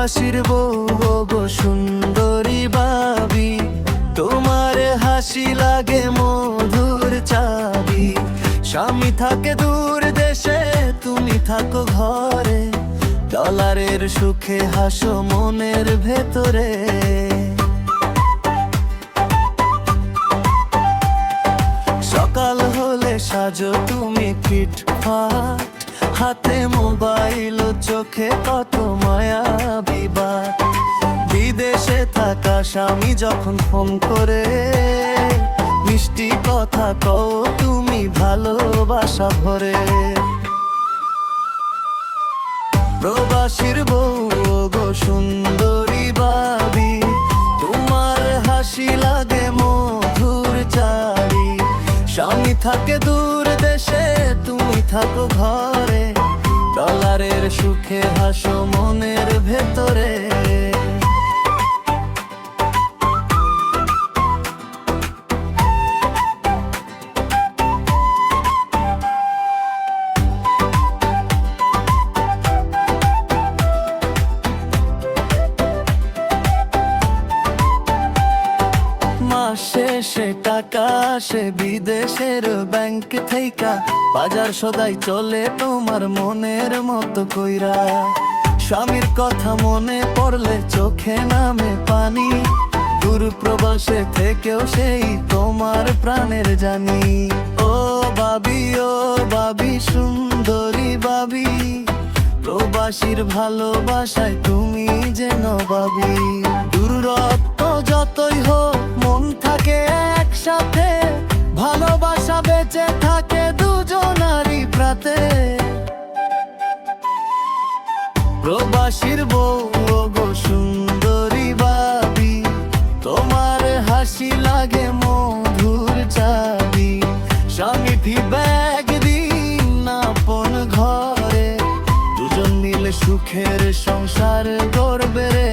প্রবাসীর বউ গো সুন্দরী ভাবি, তোমার হাসি লাগে মধুর চাবি। স্বামী থাকে দূর দেশে, তুমি থাকো ঘরে, ডলারের সুখে হাসো মনের ভেতরে। সকাল হলে সাজো তুমি ফিটফাট, হাতে মোবাইল চোখে কত মায়া বিবাদ। বিদেশে থাকা স্বামী যখন ফোন করে, মিষ্টি কথা কও তুমি ভালোবাসা ভরে। প্রবাসীর বউ গো সুন্দরী ভাবি, তোমার হাসি লাগে মধুর চাবি। স্বামী থাকে দূর দেশে, তুমি থাকো ঘরে, ডলারের সুখে হাসো মনের ভেতরে। শেষে টাকা আসে বিদেশের ব্যাংক থেইকা, বাজার সদাই চলে তোমার মনের মতো কইরা। স্বামীর কথা মনে পড়লে চোখে নামে পানি, দূর প্রবাসে থেকেও সেই তোমার প্রাণের জানি। ও বাবি সুন্দরী বাবি, প্রবাসীর ভালোবাসায় তুমি যেন বাবি। দূরত্ব যতই হোক মন থাকে একসাথে, ভালোবাসা বেঁচে থাকে দুজনারই প্রাতে। প্রবাসীর বউ গো সুন্দরী ভাবি, তোমার হাসি লাগে মধুর চাবি। স্বামী ফিরবে একদিন আপন ঘরে, দুজন মিলে সুখের সংসার গড়বে রে।